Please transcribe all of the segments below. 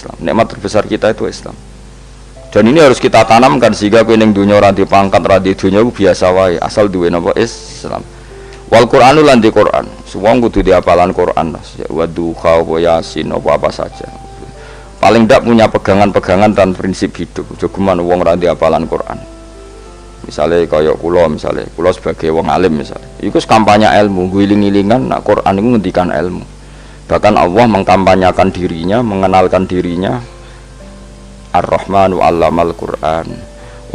Islam. Nikmat terbesar kita itu Islam. Dan ini harus kita tanamkan sehingga kowe ning dunya ora dipangkat, ora di dunya biasa wae, asal duwe napa Islam. Wal Qur'anu lan di Qur'an. Wong kudu diapalan Qur'an. Wa duha wa yasin apa saja. Paling ndak punya pegangan-pegangan dan prinsip hidup. Jogeman wong ora diapalan Qur'an. Misalnya kaya kula sebagai wong alim misalnya iku kampanye ilmu guling-gilingan nak Quran itu ngendikan ilmu, bahkan Allah mengkampanyakan dirinya, mengenalkan dirinya Ar-Rahman wa 'allamal Qur'an,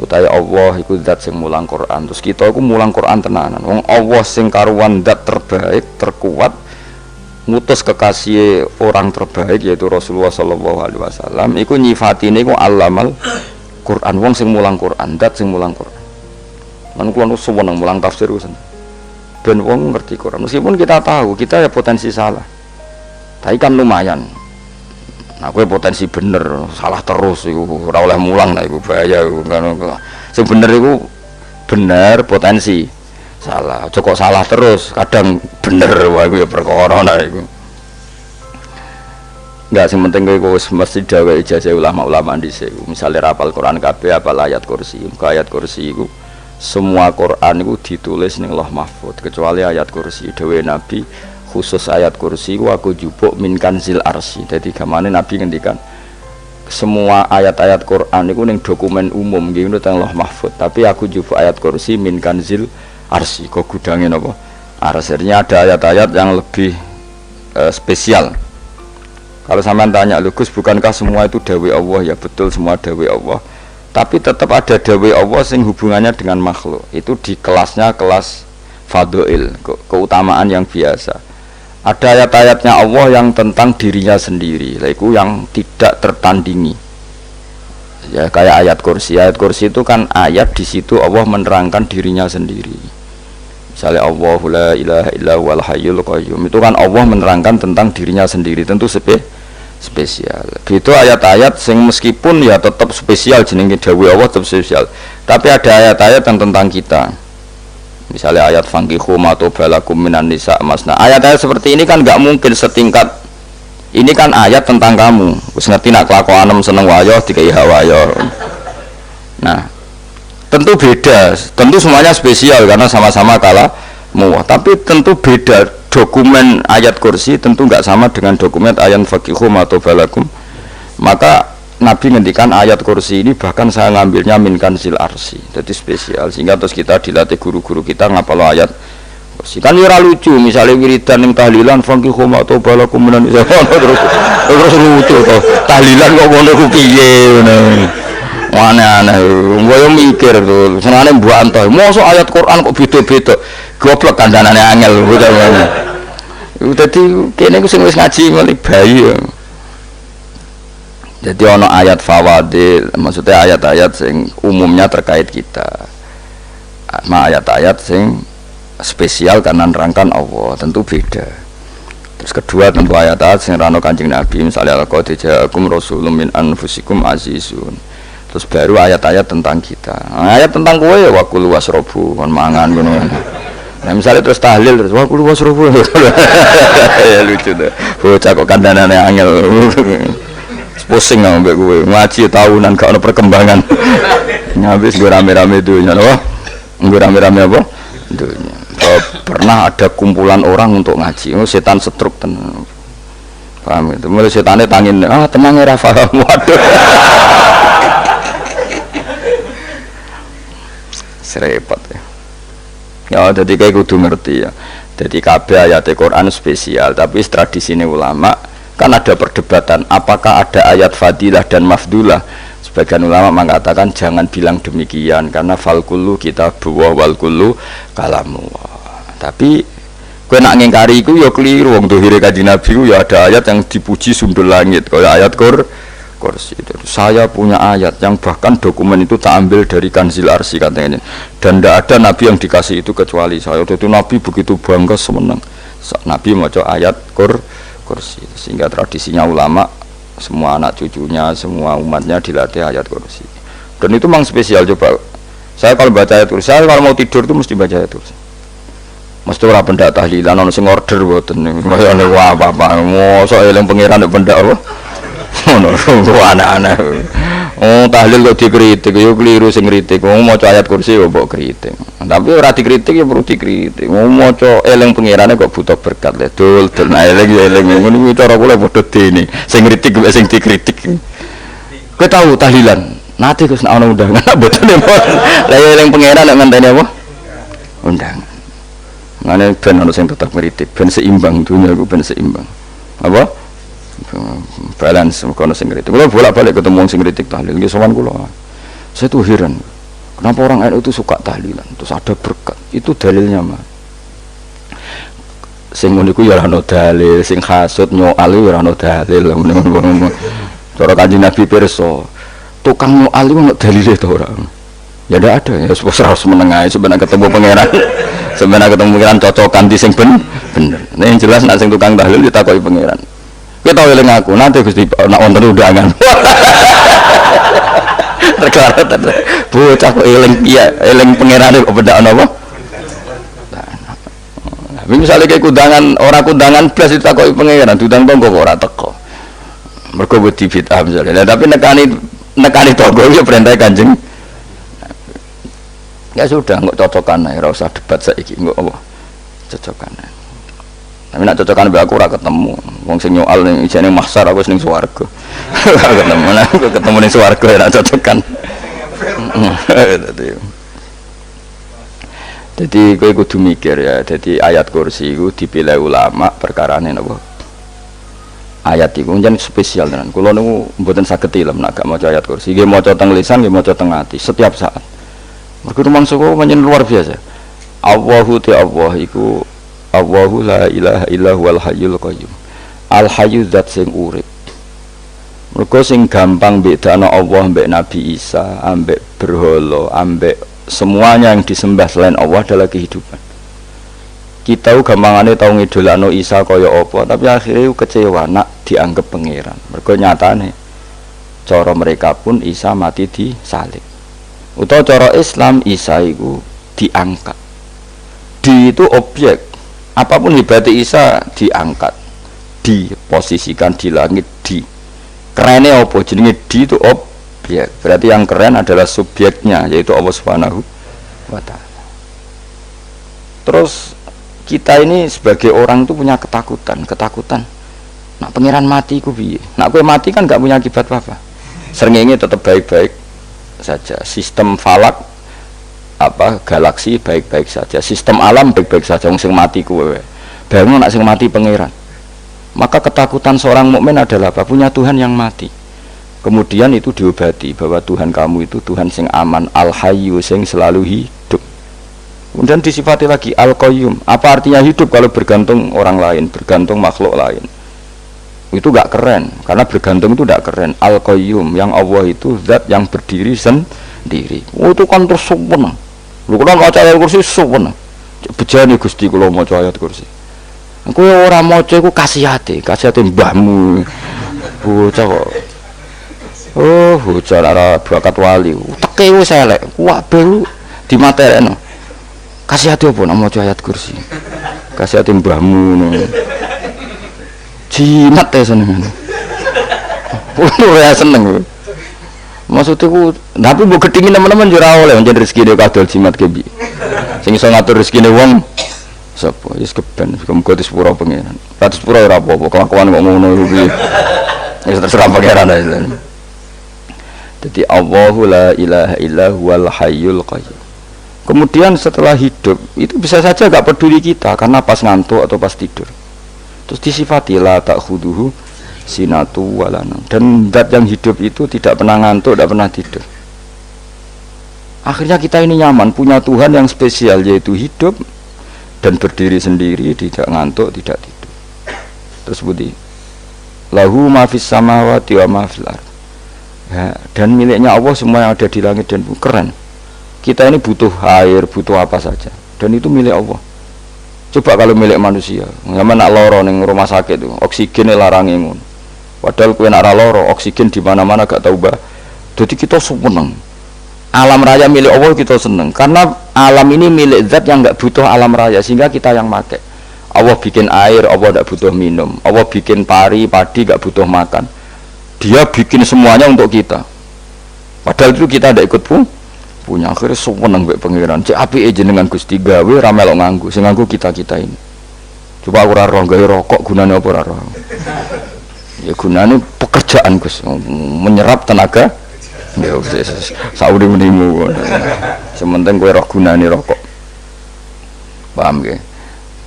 utawi Allah iku zat sing mulang Quran. Terus kita iku mulang Quran tenanan, wong Allah sing karuan zat terbaik terkuat ngutus kekasih orang terbaik yaitu Rasulullah sallallahu alaihi wasallam iku nyifatine iku 'allamal Quran, wong sing mulang Quran, zat sing mulang Quran. Man kula nu seneng mulang tafsir usen. Ben wong ngerti Quran. Meskipun kita tahu kita ya potensi salah. Tapi kan lumayan. Nah, kowe potensi bener, salah terus iku ora oleh mulang, nah iku bahaya iku kan. Sing bener iku bener potensi. Salah, aja kok salah terus, kadang bener wae iku ya perkara nah iku. Enggak, sing penting kowe mesti dawe ijazah ulama-ulama dhisik. Misale rapal Quran kabeh, apal ayat kursi. Ayat kursi iku semua Quran itu ditulis ning Lauh Mahfuz kecuali ayat kursi. Dewe Nabi khusus ayat kursi ku aku jupuk min kanzil arsy. Dadi gamane Nabi ngendikan semua ayat-ayat Quran itu ning dokumen umum nggih teng Lauh Mahfuz, tapi aku jupuk ayat kursi min kanzil arsy. Kok gudange napa? Arsy-nya ada ayat-ayat yang lebih spesial. Kalau sampean tanya, Gus bukankah semua itu dawuh Allah? Ya betul, semua dawuh Allah. Tapi tetap ada dawuh Allah sing hubungannya dengan makhluk. Itu di kelasnya kelas fadhil, keutamaan yang biasa. Ada ayat-ayatnya Allah yang tentang dirinya sendiri, itu yang tidak tertandingi. Ya kayak ayat kursi. Ayat kursi itu kan ayat di situ Allah menerangkan dirinya sendiri. Misalnya Allahu la ilaha illa huwal hayyul qayyum. Itu kan Allah menerangkan tentang dirinya sendiri, tentu spesial. Itu ayat-ayat sing meskipun ya tetap spesial jenenge dawuh Allah tetap spesial. Tapi ada ayat-ayat yang tentang kita. Misalnya ayat fankihu ma tobalakum minan nisa masna. Ayat-ayat seperti ini kan enggak mungkin setingkat. Ini kan ayat tentang kamu. Wis ngerti nak kelakuanem seneng wayo dikai hawayo. Nah, tentu beda. Tentu semuanya spesial karena sama-sama kalammu. Tapi tentu beda. Dokumen ayat kursi tentu enggak sama dengan dokumen ayat faqihu atau balakum. Maka Nabi ngendikan ayat kursi ini bahkan saya ngambilnya min kanzil arsy. Jadi spesial sehingga terus kita dilatih guru-guru kita ngapal ayat kursi. Kan ora lucu misalnya wiridan ning tahlilan faqihu atau balakum menan terus lucu to. Tahlilan kok ngono ku piye ngono. Aneh-aneh, gue mikir tuh, senangnya buantoy. Masa ayat Quran kok beda-beda, goblok kandhanane angel, bukan mana? Jadi kene gue wis ngaji mulai bayi. Jadi ono ayat fawadil, maksudnya ayat-ayat sing umumnya terkait kita. Ayat-ayat sing spesial karena nerangkan Allah, tentu beda. Terus kedua tentu ayat-ayat sing rano Kanjeng Nabi, misalnya laqad ja'akum rasulun min anfusikum azizun. Terus baru ayat-ayat tentang kita. Ayat tentang kowe ya wakul wasrobu kon mangan ngono. Nah misalnya terus tahlil terus wakul wasrobu. Ya lucu deh. Bocah kok kandhanane angel. Pusing ambek kowe. Ngaji tahunan gak ono perkembangan. Habis gue rame-rame dunya apa? Gue rame-rame apa? Dunya. Pernah ada kumpulan orang untuk ngaji. Setan setruk tenan. Paham itu. Mulai setane tangin, tenang ya paham. Waduh. Repot ya. Ya jadi kayak kudu ngerti ya. Jadi kabeh ayat Quran spesial, tapi tradisi ulama kan ada perdebatan apakah ada ayat fadilah dan mafdulah. Sebagian ulama mengatakan jangan bilang demikian karena fal kullu kitabullah wal kullu kalamullah. Tapi kowe nak ngingkari iku ya keliru. Wong dohire Kanjeng Nabi ku ya ada ayat yang dipuji sundul langit kaya ayat kursi. Saya punya ayat yang bahkan dokumen itu tak ambil dari kanzil arsy katanya. Dan tidak ada nabi yang dikasih itu kecuali saya. Itu nabi begitu bangga semenang. Nabi maca ayat kursi. Sehingga tradisinya ulama semua anak cucunya, semua umatnya dilatih ayat kursi. Dan itu memang spesial coba. Saya kalau baca ayat kursi, saya kalau mau tidur itu mesti baca ayat kursi. Mesti ora pendak tahlilan ono sing order mboten. Wah apa-apa. Mosok eling pangeran nek pendak apa? Ngono anak-anak. Oh, tahlil kok dikritik, yo keliru sing kritik. Wong maca ayat kursi kok mbok kritik. Tapi ora dikritik ya perlu dikritik. Wong maca eling pangerane kok butuh berkat le. Dul nah eling ngono kuwi cara kula padha dene. Sing kritik mek sing dikritik. Kowe tahu tahlilan? Nate Gus nek ana undangan mboten. Lah eling pangeran nek ngenteni apa? Undangan. Ngene ben ana sing tetep kritik, ben seimbang dunia iku ben seimbang. Apa? Balance kono sing kritik. Kula bolak-balik ketemu sing kritik tahlil nggih sowan kula. Saya tuh heran. Kenapa orang NU itu suka tahlilan? Terus ada berkat. Itu dalilnya mah. Sing ngono iku ya ora ono dalil, sing hasud nyoal ya ora ono dalil. Cara Kanjeng Nabi pirsa, tukang nyoal iku ono dalile to ora? Ya ndak ada ya, harus menengahi sebenarnya ketemu pangeran. Sebenarnya ketemu pangeran cocokan di sing bener. Nah, yang jelas nek sing tukang tahlil ditakoki pangeran. Kita eling aku nanti Gusti nak wonten undangan. Terkara bocah kok eling piye eling pangerane kok beda napa? Nah, misalnya kayak kundangan ora kundangan blas ditakoki pangeran, diundang tonggo kok ora teko. Mergo wedi bid'ah misalnya. Nah, tapi nekani tonggo ya perintah Kanjeng. Ya sudah kok cocokan ae ora usah debat saiki kok apa? Cocokan ae. Tapi nak cocokan mbek aku ora ketemu. Wong sing nyoal ning ijane mahsyar aku ning swarga. Ketemu lah, ketemu ning swarga ora cocokan. Jadi kowe kudu mikir ya. Jadi ayat kursi iku dipilih ulama perkarane napa? Ayat iku njen spesial tenan. Kula niku mboten saged ilem nek gak maca ayat kursi. Nggih maca teng lisan, nggih maca teng ati setiap saat. Mergo rumangsa kok pancen luar biasa. Allahu ta Allah iku Allahu la ilaha illa huwal hayyul qayyum. Al hayyu zat sing urip. Mergo sing gampang bedakno Allah mbek Nabi Isa, ambek berhala, ambek semuanya yang disembah selain Allah adalah kehidupan. Kita gampangane tau ngidolakno Isa kaya apa, tapi akhirnya kecewa nak dianggap pangeran. Mergo nyatane cara mereka pun Isa mati disalib. Utawa cara Islam Isa iku diangkat. Di itu objek. Apapun hebatnya Isa diangkat, diposisikan di langit, di kerennya apa jenenge di itu objek. Berarti yang keren adalah subjeknya, yaitu Allah Subhanahu wa ta'ala. Terus kita ini sebagai orang itu punya ketakutan. Nak pangeran mati ku piye? Nak kowe mati kan gak punya akibat apa-apa. Srengenge tetap baik-baik saja. Sistem falak galaksi baik-baik saja, sistem alam baik-baik saja. Wong sing mati kuwe bayangno nek sing mati pangeran. Maka ketakutan seorang mukmin adalah apa? Punya Tuhan yang mati. Kemudian itu diobati bahwa Tuhan kamu itu Tuhan sing aman, al-hayyu sing selalu hidup. Kemudian disifati lagi al-qayyum. Apa artinya hidup kalau bergantung orang lain, bergantung makhluk lain? Itu gak keren, karena bergantung itu gak keren. Al-qayyum, yang Allah itu zat yang berdiri sendiri. Oh, itu kan terus sempurna. Lu kan maca ayat kursi suwen. Bejane Gusti kula maca ayat kursi. Kowe ora maca iku kasihate mbahmu. Bocah kok. Oh, bocah ora bakat wali. Teke wis elek, kuwabe dimaterekno. Kasihate apa nek maca ayat kursi? Kasihate mbahmu ngono. Jimat ya seneng. Ora seneng. Maksudnya ku, tapi mbok gedhingi teman-teman yo ora oleh njen rezekine kadol jimat ke piye. Sing iso ngatur rezekine wong sapa? Wis keben, muga disepuro pangeran. Ratus pura ora apa-apa, kelakuan kok ngono iki. Wis terserah pangeran ae. Jadi Allahu la ilaha illa huwal hayyul qayyum. Kemudian setelah hidup itu bisa saja gak peduli kita karena pas ngantuk atau pas tidur. Terus disifati la ta'khuduhu sinatu walana, dan zat yang hidup itu tidak pernah ngantuk, tidak pernah tidur. Akhirnya kita ini nyaman punya Tuhan yang spesial, yaitu hidup dan berdiri sendiri, tidak ngantuk, tidak tidur. Terus budi lahu ma fis samawati wa ma fil ardh. Ya, dan miliknya Allah semua yang ada di langit dan bumi. Keren. Kita ini butuh air, butuh apa saja, dan itu milik Allah. Coba kalau milik manusia, zaman nak loro ning rumah sakit itu, oksigen larange ngono. Padahal kowe nak loro, oksigen di mana-mana gak tahu bah. Jadi kita seneng. Alam raya milik Allah kita seneng, karena alam ini milik zat yang gak butuh alam raya, sehingga kita yang pakai. Allah bikin air, Allah gak butuh minum. Allah bikin padi gak butuh makan. Dia bikin semuanya untuk kita. Padahal itu kita tidak ikut punya. Akhirnya seneng mbek pangeran. Cek apike jenengan Gusti gawe ra melok nganggo. Sing nganggo kita-kita ini. Coba aku ora roh gawe rokok gunane apa ora roh. Ya gunane pekerjaan Gus, menyerap tenaga. Ya wis sauri menimu. Sementing kowe roh gunane rokok. Paham nggih?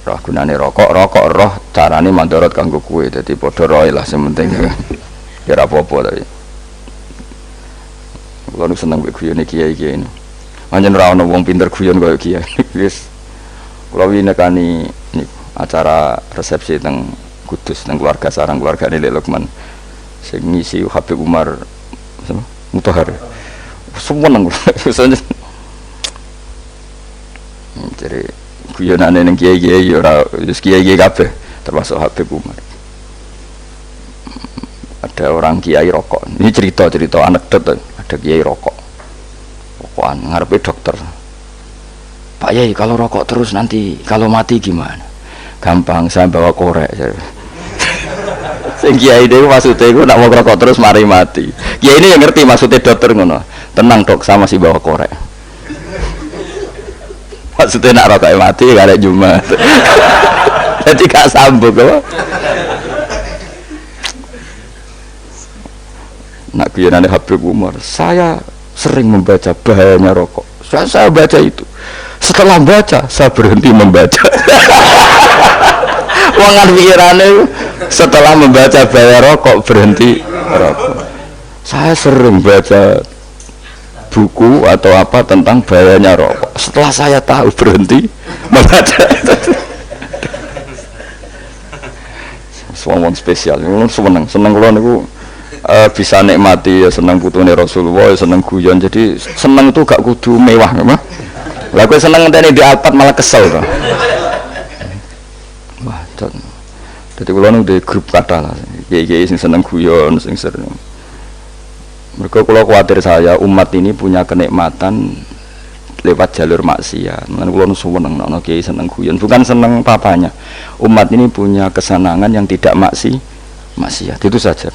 Roh gunane rokok roh carane mandorot kanggo kowe. Dadi padha roe lah sementing. Ya ora apa-apa tapi. Kulo seneng mbek guyone kiai-kiai ini. Pancen ora ana wong pinter guyon kaya kiai. Wis kulo winekani niku acara resepsi teng Kudus teng keluarga sarang keluargane Lek Lukman. Sing ngisi Habib Umar Mutahar. Seneng kulo. Jadi guyonane ning kiai-kiai ora wis kiai-kiai kabeh termasuk Habib Umar. Ada orang kiai rokok. Ini cerita anekdot. Ada kiai rokok. Rokokan ngarepe dokter. Pak Yai, kalau rokok terus nanti kalau mati gimana? Gampang, saya bawa korek. Sing kiai dhewe maksudnya iku nak mau rokok terus mari mati. Kiai ini yang ngerti maksudnya dokter ngono. Tenang dok, sama si bawa korek. Maksudnya nak rokok mati gak ada Jumat. Jadi gak sambung kok. Nak guyonane Habib Umar, saya sering membaca bahayanya rokok. Saya baca itu. Setelah baca, saya berhenti membaca. Wangan pikirannya setelah membaca bahaya rokok berhenti rokok. Saya sering baca buku atau apa tentang bahayanya rokok. Setelah saya tahu berhenti membaca. Suwon spesial, seneng kalau niku. Bisa nikmati ya seneng putune Rasulullah, ya seneng guyon. Jadi seneng itu gak kudu mewah memang. Lah kowe seneng ngenteni di Alphard malah kesel to. Wah, dadi kula nu di grup kata lah. Kiai-kiai sing seneng guyon, sing sering. Mergo kula kuwatir saya umat ini punya kenikmatan lewat jalur maksiat. Mulane kula nu seneng ana kiai seneng guyon, bukan seneng papanya. Umat ini punya kesenangan yang tidak maksiat. Itu saja.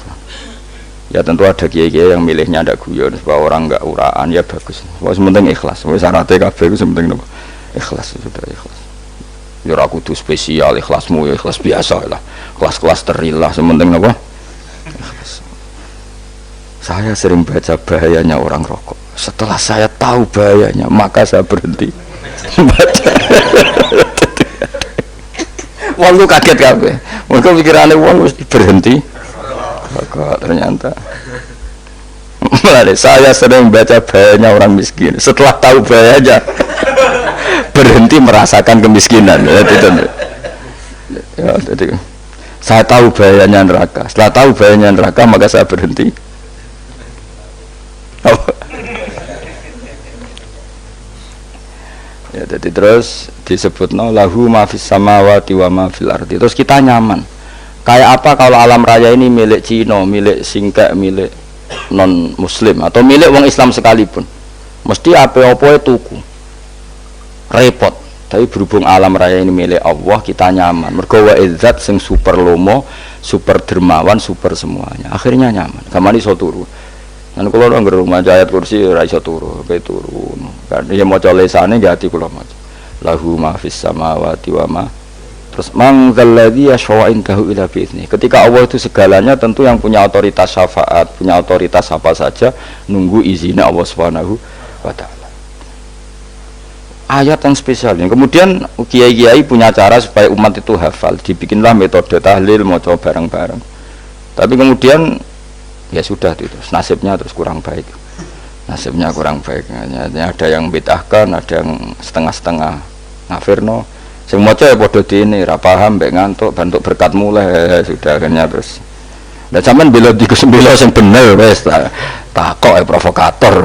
Ya tentu ada kiai-kiai yang milihnya ada guyon supaya orang enggak uraan, ya bagus. Wis penting ikhlas. Wis syaratnya kabeh iku penting napa? Ikhlas, sudah ikhlas. Ya ora kudu spesial, ikhlasmu ya ikhlas biasa lah. Kelas-kelas terilah penting napa? Ikhlas. Saya sering baca bahayanya orang rokok. Setelah saya tahu bahayanya, maka saya berhenti baca. Wong lu kaget kabeh. Mergo pikirane wong wis berhenti. Kok ternyata saya sering baca bahayanya orang miskin. Setelah tahu bahayanya berhenti merasakan kemiskinan. Ya, jadi saya tahu bahayanya neraka. Setelah tahu bahayanya neraka maka saya berhenti. Ya, jadi terus disebut lahu ma fis samawati wa ma fil ardi. Terus kita nyaman. Kayak apa kalau alam raya ini milik Cina, milik Singkek, milik non Muslim atau milik wong Islam sekalipun, mesti apa-apa tuku, repot. Tapi berhubung alam raya ini milik Allah, kita nyaman. Mergo wa izzat sing super lomo, super dermawan, super semuanya. Akhirnya nyaman. Kamane iso turu. Lan kula ora ngger maca ayat kursi ora iso turu, pe turu. Kan ya maca lesane nggih ati kula maca. Lahu ma fis samawati wa ma. Terus mangzalladzi yashfa'u indahu illa bi'idznih. Ketika Allah itu segalanya, tentu yang punya otoritas syafaat, punya otoritas apa saja, nunggu izinnya Allah Subhanahu wa taala. Ayat yang spesial. Kemudian kiai-kiai punya cara supaya umat itu hafal, dibikinlah metode tahlil, mau coba bareng-bareng. Tapi kemudian ya sudah itu, nasibnya terus kurang baik. Nasibnya kurang baik. Ada yang bid'ahkan, ada yang setengah-setengah ngafirno. Sing maca ya padha dene ra paham mbek ngantuk bentuk berkat mulai sudah akhirnya terus. Lah sampean bela dikesembelo sing bener wis takok provokator.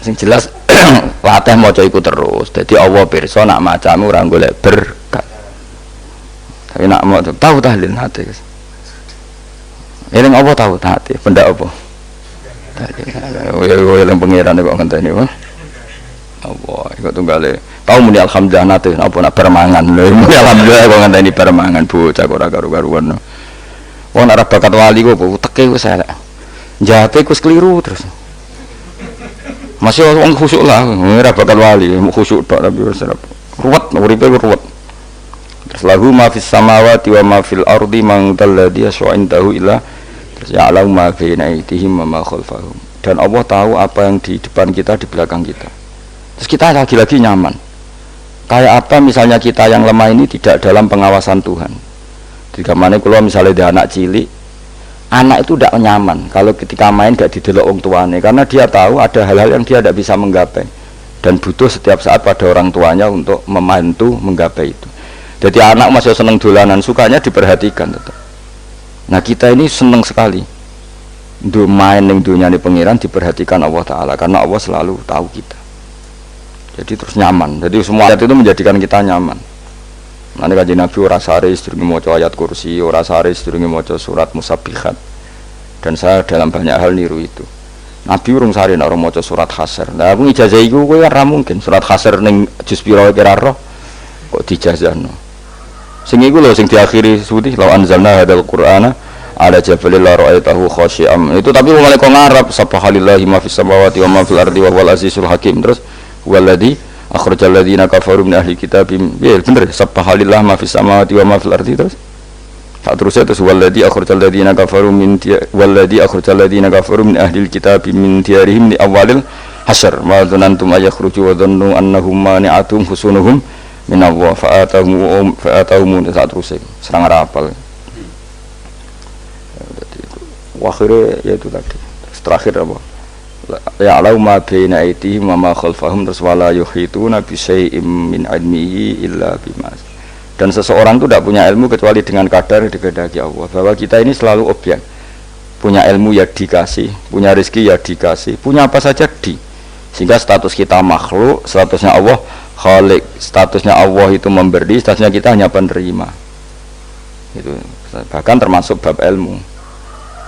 Sing jelas latih maca iku terus. Dadi Allah pirsa nak macamu ora golek berkat. Tapi nak mau tahu tahlil hati. Eling apa tahu hati? Benda apa? Tahlil. Ya yang pangeran kok ngenteni wae. Allah, iku tunggale. Tau muni alhamdulillah nate apa nak permangan. Lho muni alhamdulillah kok ngenteni permangan bocah ora karo-karuan. Wong ora bakat wali kok teke wis elek. Jape wis keliru terus. Masih wong khusuk lah, ora bakat wali, khusuk tok tapi wis ruwet, uripe ruwet. Terus lahu ma fis samawati wa ma fil ardi man dalladhi yash'indahu illa terus ya'lamu ma baina aydihim wa ma khalfahum. Dan Allah tahu apa yang di depan kita, di belakang kita. Terus kita lagi-lagi nyaman. Kayak apa misalnya kita yang lemah ini tidak dalam pengawasan Tuhan. Jika mana kalau misalnya dia anak cilik, anak itu tidak nyaman kalau ketika main gak didelok wong tuane, karena dia tahu ada hal-hal yang dia tidak bisa menggapai dan butuh setiap saat pada orang tuanya untuk membantu menggapai itu. Jadi anak masih seneng dolanan, sukanya diperhatikan tetap. Nah kita ini seneng sekali untuk main yang dunia ini pengiran diperhatikan Allah Ta'ala, karena Allah selalu tahu kita. Jadi terus nyaman. Jadi semua ayat itu menjadikan kita nyaman. Nanti kajian Nabi ora sare sedurunge maca ayat kursi, ora sare sedurunge maca surat musabbihat. Dan saya dalam banyak hal niru itu. Nabi urung sare nek ora maca surat Hasr. Lah aku ijazah iku kowe ora mungkin surat Hasr ning juz pira kira roh kok dijazahno. Sing iku lho sing diakhiri suti law anzalna hadzal qur'ana ala jabalil la ra'aitahu khashi'am. Itu tapi mulai kok ngarep subhanallahi ma fis samawati wa ma fil ardi wa huwal azizul hakim. Terus walladzi akhrajal ladzina kafaru min ahli kitabim. Ya bener subhanallah ma fis samawati wa ma fil ardi terus. Tak terusnya terus walladzi akhrajal ladzina kafaru min walladzi akhrajal ladzina kafaru min ahli kitabim min diyarihim li awalil hasyr. Ma dzanantum ayakhruju wa dhannu annahum mani'atum husunuhum min Allah fa'atahum tak terusnya serang rapal. Akhirnya yaitu tadi. Terakhir apa? Ya'lamu ma baina aydihim wa ma khalfahum wala yuhituna bi syai'in min 'ilmihi illa bima. Dan seseorang itu tidak punya ilmu kecuali dengan kadar dikehendaki Allah. Bahwa kita ini selalu objek. Punya ilmu ya dikasih, punya rezeki ya dikasih, punya apa saja di. Sehingga status kita makhluk, statusnya Allah Khalik, statusnya Allah itu memberi, statusnya kita hanya penerima. Itu bahkan termasuk bab ilmu.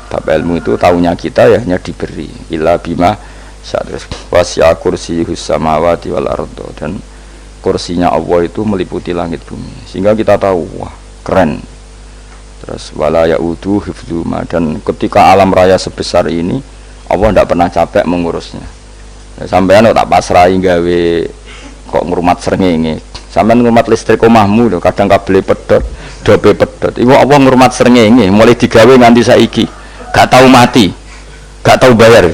Bab ilmu itu tahunya kita ya hanya diberi illa bima wasi'a kursiyuhus samawati wal ardo, dan kursinya Allah itu meliputi langit bumi sehingga kita tahu wah keren. Terus wala ya'udu hifdzuma, dan ketika alam raya sebesar ini Allah tidak pernah capek mengurusnya. Sampean tak pasrahi gawe kok ngrumat srengenge, sampean ngrumat listrik omahmu lho kadang kabel pedhot dobe pedhot iku Allah ngrumat srengenge mulai digawe nganti saiki gak tahu mati, gak tahu bayar.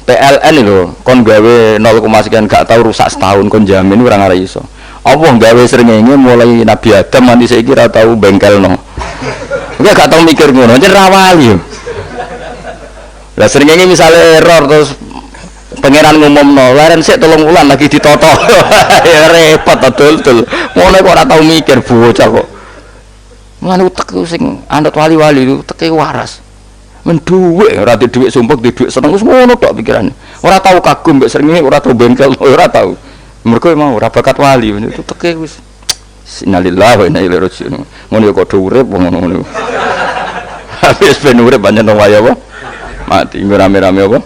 PLN lho kon gawe 0, sekian gak tahu rusak setahun kon jamin ora ngara iso. Allah gawe srengenge mulai Nabi Adam nganti saiki ora tahu bengkelno. Kowe gak tahu mikir ngono, jen rawali yo. Lah srengenge misale error terus pangeran ngumumno, laren sik 3 wulan lagi ditoto. Ya repot dul. Ngono kok ora tau mikir bocah kok. Mulane utek sing anut wali-wali itu teke waras. Men dhuwit ora di dhuwit sumpek, di dhuwit seneng wis ngono tok pikirane. Ora tau kagum mbek srengenge, ora tau bengkel, ora tau. Mergo mau ora bakat wali itu teke wis innalillahi wa inna ilaihi raji'un. Ngono ya kok urip wong ngono. Habis ben urip pancen wae apa? Mati nggo rame-rame apa?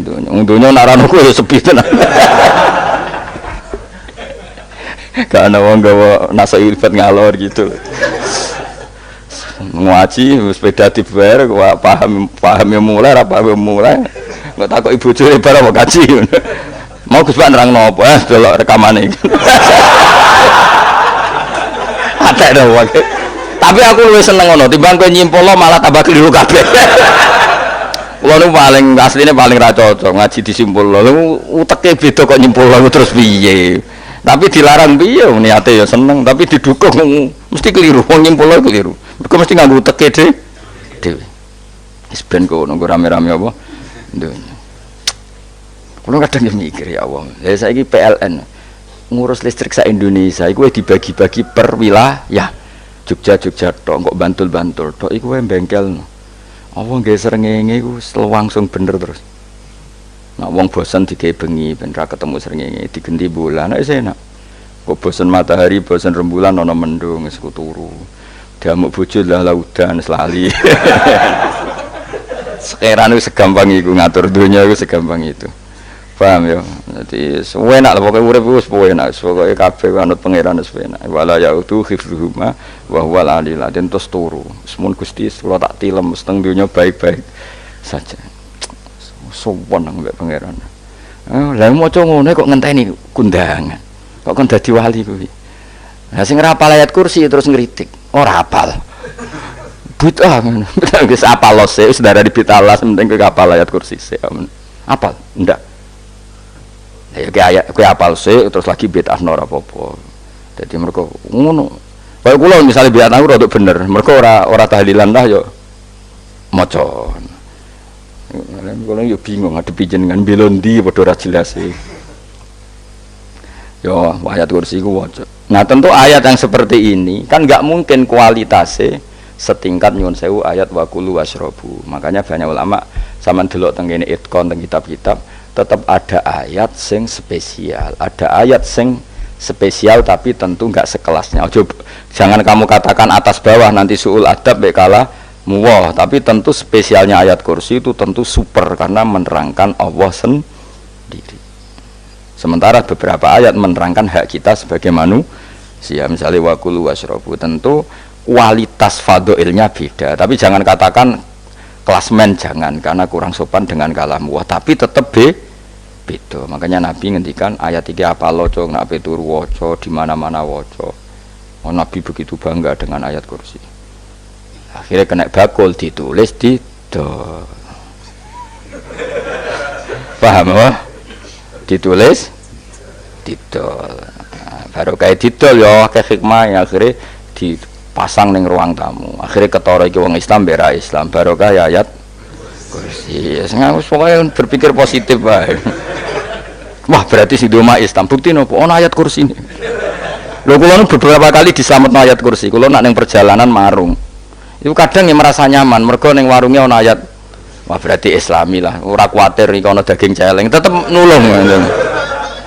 Untuknya nak ranoku ya sepi tenan. Karena wong gawa nasa ilfat ngalor gitu. Ngaji sepeda dibayar kok paham yang mulai apa yang mulai. Enggak takut ibu jure bar apa kaji. Mau Gus Pak nerangno apa delok rekamane. Ada wae. Tapi aku luwih seneng ngono timbang kowe nyimpulno malah tambah keliru kabeh. Kulo nu paling asline paling ra cocok ngaji disimpul lho uteke beda kok nyimpul lho terus piye. Tapi dilarang piye niate ya seneng tapi didukung mesti keliru wong nyimpul lho keliru. Mergo mesti nganggo uteke dhewe. Wis ben kono rame-rame apa donya. Kulo kadang mikir ya Allah. Ya saiki PLN ngurus listrik sak Indonesia iku dibagi-bagi per wilayah. Jogja tok kok Bantul tok iku wae bengkel. Apa nggih srengenge iku langsung bener terus. Nek wong bosan digawe bengi ben ra ketemu srengenge digenti bulan nek enak. Kok bosan matahari, bosan rembulan ana mendung wis turu. Diamuk bojo lah laudan selali. Sekarang itu segampang iku ngatur dunia iku segampang itu. Paham ya? Jadi enak lah pokoknya urip wis enak, pokoke kabeh anut pangeran wis enak. Wala yautu khifruhuma wa huwal alil azim terus turu. Semun Gusti kula tak tilem seteng donya baik-baik saja. Sowan nang mbek pangeran. Lah maca ngono kok ngenteni kundangan. Kok kon dadi wali kuwi. Lah sing rapal ayat kursi terus ngritik. Ora hafal. Bid'ah ngono. Wis apal lose wis darani bitalas penting kowe hafal ayat kursi sik. Apal? Ndak. Ya kayak apal sih terus lagi bid'ah ora apa-apa. Dadi mergo ngono. Kaya kula misale bid'ah aku rada bener, mergo ora tahlilan lah yo maca. Kula yo bingung ngadepi jenengan belondi padha ora jelas e. Yo ayat kursi ku waca. Nah, tentu ayat yang seperti ini kan enggak mungkin kualitasnya setingkat nyuwun sewu ayat wa kulu wasrobu. Makanya banyak ulama sampean delok teng kene itqon teng kitab-kitab tetap ada ayat sing spesial, ada ayat sing spesial tapi tentu enggak sekelasnya. Jangan kamu katakan atas bawah nanti suul adab bekala muwah, tapi tentu spesialnya ayat kursi itu tentu super karena menerangkan Allah sendiri. Sementara beberapa ayat menerangkan hak kita sebagai manusia, misalnya wa kulu wasrobu, tentu kualitas fadhilnya beda. Tapi jangan katakan klasmen, jangan, karena kurang sopan dengan kalam wah, tapi tetap beda. Makanya Nabi ngendikan ayat iki apa loco nak turu waca di mana-mana waca. Oh, Nabi begitu bangga dengan ayat kursi. Akhirnya kena bakul ditulis di paham apa? Ditulis didol. Nah, baru kayak didol ya akeh hikmah ya, akhirnya dipasang ning ruang tamu. Akhirnya ketara iki wong Islam bera Islam barokah ya ayat kursi. Wis pokoke berpikir positif wae. Wah, berarti sing doma Islam bukti nopo ana ayat kursi ini. Lho kula beberapa kali diselametno ayat kursi. Kula nak ning perjalanan marung. Itu kadang ya merasa nyaman mergo ning warungnya ana ayat. Wah, berarti Islami lah. Ora kuwatir iki ana daging celeng, tetep nulung.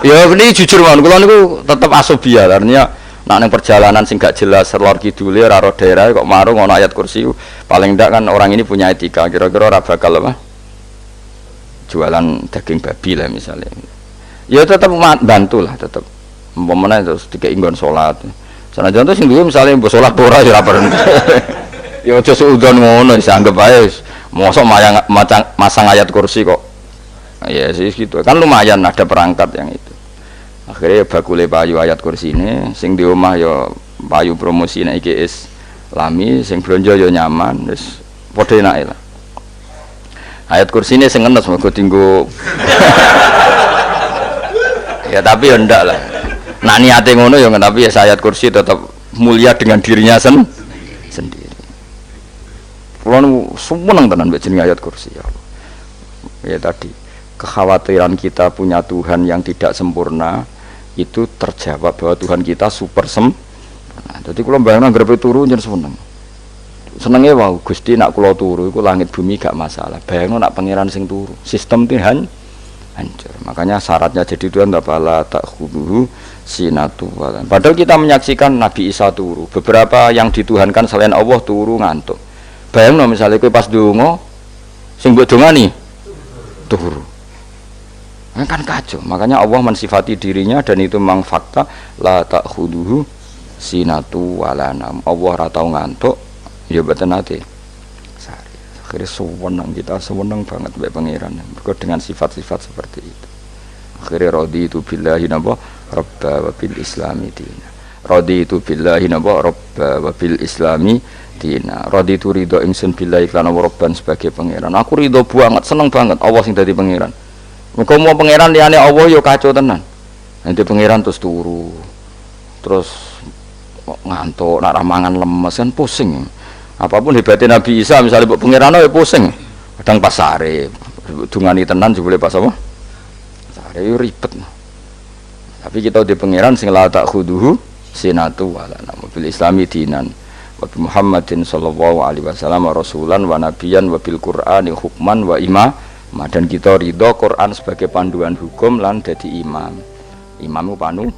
Ya ini jujur mawon, kula niku tetep asobia artinya nak ning perjalanan sing gak jelas lor kidule ora ro daerah kok marung ana ayat kursi. Paling ndak kan orang ini punya etika, kira-kira ora bakal apa? Jualan daging babi lah misalnya. Ya tetap bantu lah, tetap umpamane terus dikek nggon salat. Sanajan to sing duwe misale mbok salat ora ya ora perlu. Ya aja suudon ngono wis anggap ae mosok masang ayat kursi kok. Ya sih gitu. Kan lumayan ada perangkat yang itu. Akhirnya bakule payu ayat kursi ini sing di omah ya payu promosi nek iki Islami, sing blonjo ya nyaman, wis padha enake lah. Ayat kursi ini sing ngenes mergo tinggo. Ya tapi ya ndak lah. Nak niate ngono ya tapi ya ayat kursi tetap mulia dengan dirinya sendiri. Kulo seneng tenan mbek jeneng ayat kursi ya Allah. Ya tadi kekhawatiran kita punya Tuhan yang tidak sempurna itu terjawab bahwa Tuhan kita super sempurna. Jadi kula bayangno grepe turu njen seneng. Senenge wae Gusti nak kula turu iku langit bumi gak masalah. Bayangno nak pangeran sing turu, sistem Tuhan hancur. Makanya syaratnya jadi Tuhan tabala takhuduhu sinatu walan. Padahal kita menyaksikan Nabi Isa turu. Beberapa yang dituhankan selain Allah turu ngantuk. Bayangno misalnya kowe pas donga sing mbok dongani turu. Kan kacau. Makanya Allah mensifati dirinya dan itu memang fakta la takhuduhu sinatu walanam. Allah ora tau ngantuk, ya mboten nate. Akhirnya sewenang kita, sewenang banget mbek pangeran dengan sifat-sifat seperti itu. Akhirnya raditu billahi napa rabba wa bil islami dina. Raditu billahi napa rabba wa bil islami dina. Raditu ridho ingsun billahi lan rabban sebagai pangeran. Aku ridho banget, seneng banget Allah sing dadi pangeran. Muga mau pangeran liyane Allah yo kacau tenan. Nanti pangeran terus turu. Terus ngantuk, nak ramangan lemes kan pusing. Apapun hebatnya Nabi Isa misalnya buat pengiran ya pusing kadang pas sare dungani tenan juga boleh pas apa sare ribet tapi kita di pengiran sing la takhuduhu sinatu wala nabil islami dinan wa Muhammadin sallallahu alaihi wasallam rasulan wa nabiyan wa bil qur'ani hukman wa imam dan kita ridho Quran sebagai panduan hukum lan dadi imam itu